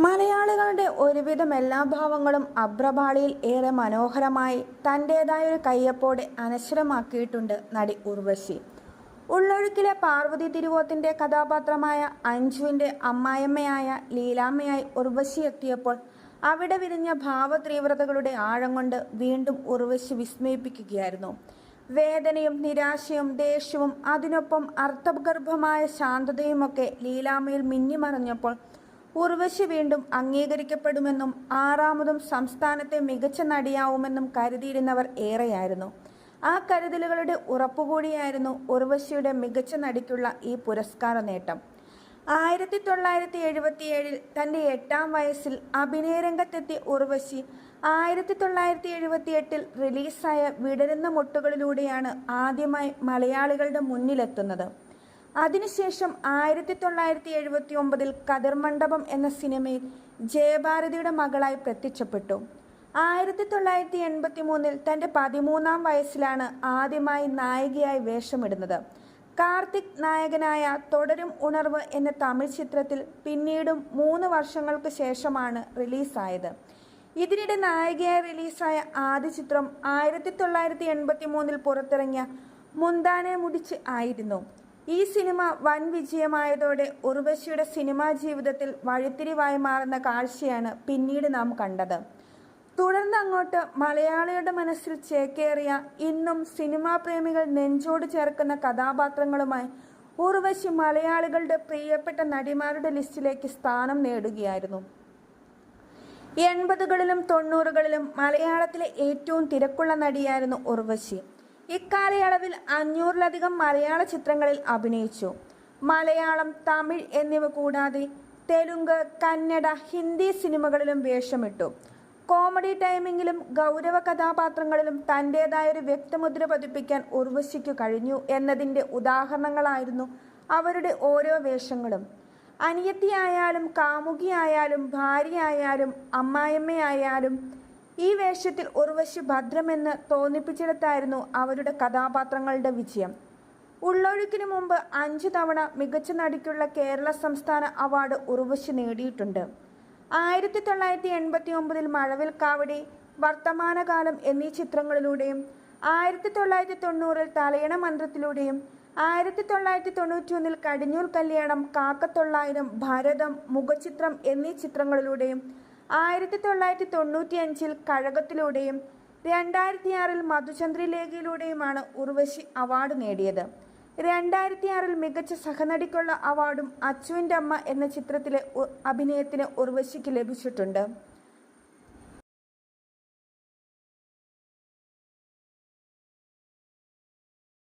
മലയാളികളുടെ ഒരുവിധം എല്ലാ ഭാവങ്ങളും അഭ്രപാളിയിൽ ഏറെ മനോഹരമായി തൻ്റേതായ ഒരു കയ്യൊപ്പോടെ അനശ്വരമാക്കിയിട്ടുണ്ട് നടി ഉർവശി. ഉള്ളൊഴുക്കിലെ പാർവതി തിരുവോത്തിന്റെ കഥാപാത്രമായ അഞ്ജുവിൻ്റെ അമ്മായിയമ്മയായ ലീലാമ്മയായി ഉർവശി എത്തിയപ്പോൾ അവിടെ വിരിഞ്ഞ ഭാവതീവ്രതകളുടെ ആഴം കൊണ്ട് വീണ്ടും ഉർവശി വിസ്മയിപ്പിക്കുകയായിരുന്നു. വേദനയും നിരാശയും ദേഷ്യവും അതിനൊപ്പം അർത്ഥഗർഭമായ ശാന്തതയുമൊക്കെ ലീലാമ്മയിൽ മിന്നിമറഞ്ഞപ്പോൾ ഉർവശി വീണ്ടും അംഗീകരിക്കപ്പെടുമെന്നും ആറാമതും സംസ്ഥാനത്തെ മികച്ച നടിയാവുമെന്നും കരുതിയിരുന്നവർ ഏറെയായിരുന്നു. ആ കരുതലുകളുടെ ഉറപ്പുകൂടിയായിരുന്നു ഉർവശിയുടെ മികച്ച നടിക്കുള്ള ഈ പുരസ്കാര നേട്ടം. 1977 തൻ്റെ 8ാം വയസ്സിൽ അഭിനയരംഗത്തെത്തിയ ഉർവശി 1978 റിലീസായ വിടരുന്ന മുട്ടുകളിലൂടെയാണ് ആദ്യമായി മലയാളികളുടെ മുന്നിലെത്തുന്നത്. അതിനുശേഷം 1979 കതിർമണ്ഡപം എന്ന സിനിമയിൽ ജയഭാരതിയുടെ മകളായി പ്രത്യക്ഷപ്പെട്ടു. 1983 തൻ്റെ 13ാം വയസ്സിലാണ് ആദ്യമായി നായികയായി വേഷമിടുന്നത്. കാർത്തിക് നായകനായ തുടരും ഉണർവ് എന്ന തമിഴ് ചിത്രത്തിൽ പിന്നീടും 3 വർഷങ്ങൾക്ക് ശേഷമാണ് റിലീസായത്. ഇതിനിടെ നായികയായി റിലീസായ ആദ്യ ചിത്രം 1983 പുറത്തിറങ്ങിയ മുന്താനെ മുടിച്ച് ആയിരുന്നു. ഈ സിനിമ വൻ വിജയമായതോടെ ഉർവശിയുടെ സിനിമാ ജീവിതത്തിൽ വഴിത്തിരിവായി മാറുന്ന കാഴ്ചയാണ് പിന്നീട് നാം കണ്ടത്. തുടർന്ന് അങ്ങോട്ട് മലയാളികളുടെ മനസ്സിൽ ചേക്കേറിയ ഇന്നും സിനിമാ പ്രേമികൾ നെഞ്ചോട് ചേർക്കുന്ന കഥാപാത്രങ്ങളുമായി ഉർവശി മലയാളികളുടെ പ്രിയപ്പെട്ട നടിമാരുടെ ലിസ്റ്റിലേക്ക് സ്ഥാനം നേടുകയായിരുന്നു. 80കളിലും 90കളിലും മലയാളത്തിലെ ഏറ്റവും തിരക്കുള്ള നടിയായിരുന്നു ഉർവശി. ഇക്കാലയളവിൽ 500-ലധികം മലയാള ചിത്രങ്ങളിൽ അഭിനയിച്ചു. മലയാളം, തമിഴ് എന്നിവ കൂടാതെ തെലുങ്ക്, കന്നഡ, ഹിന്ദി സിനിമകളിലും വേഷമിട്ടു. കോമഡി ടൈമിങ്ങിലും ഗൗരവ കഥാപാത്രങ്ങളിലും തൻ്റേതായൊരു വ്യക്തിമുദ്ര പതിപ്പിക്കാൻ ഉർവശിക്കു കഴിഞ്ഞു എന്നതിൻ്റെ ഉദാഹരണങ്ങളായിരുന്നു അവരുടെ ഓരോ വേഷങ്ങളും. അനിയത്തിയായാലും കാമുകിയായാലും ഭാര്യയായാലും അമ്മായിയമ്മയായാലും ഈ വേഷത്തിൽ ഉർവശി ഭദ്രമെന്ന് തോന്നിപ്പിച്ചിടത്തായിരുന്നു അവരുടെ കഥാപാത്രങ്ങളുടെ വിജയം. ഉള്ളൊഴുക്കിനു മുമ്പ് 5 തവണ മികച്ച നടിക്കുള്ള കേരള സംസ്ഥാന അവാർഡ് ഉർവശി നേടിയിട്ടുണ്ട്. 1989 മഴവിൽക്കാവടി, വർത്തമാനകാലം എന്നീ ചിത്രങ്ങളിലൂടെയും 1990 തലയണ മന്ത്രത്തിലൂടെയും 1991 കടിഞ്ഞൂൽ കല്യാണം, കാക്കത്തൊള്ളായിരം, ഭരതം, മുഖചിത്രം എന്നീ ചിത്രങ്ങളിലൂടെയും 1995 കഴകത്തിലൂടെയും 2006 മധുചന്ദ്രിലേഖയിലൂടെയുമാണ് ഉർവശി അവാർഡ് നേടിയത്. 2006 മികച്ച സഹനടിക്കുള്ള അവാർഡും അച്ചുവിൻ്റെ അമ്മ എന്ന ചിത്രത്തിലെ അഭിനയത്തിന് ഉർവശിക്ക് ലഭിച്ചിട്ടുണ്ട്.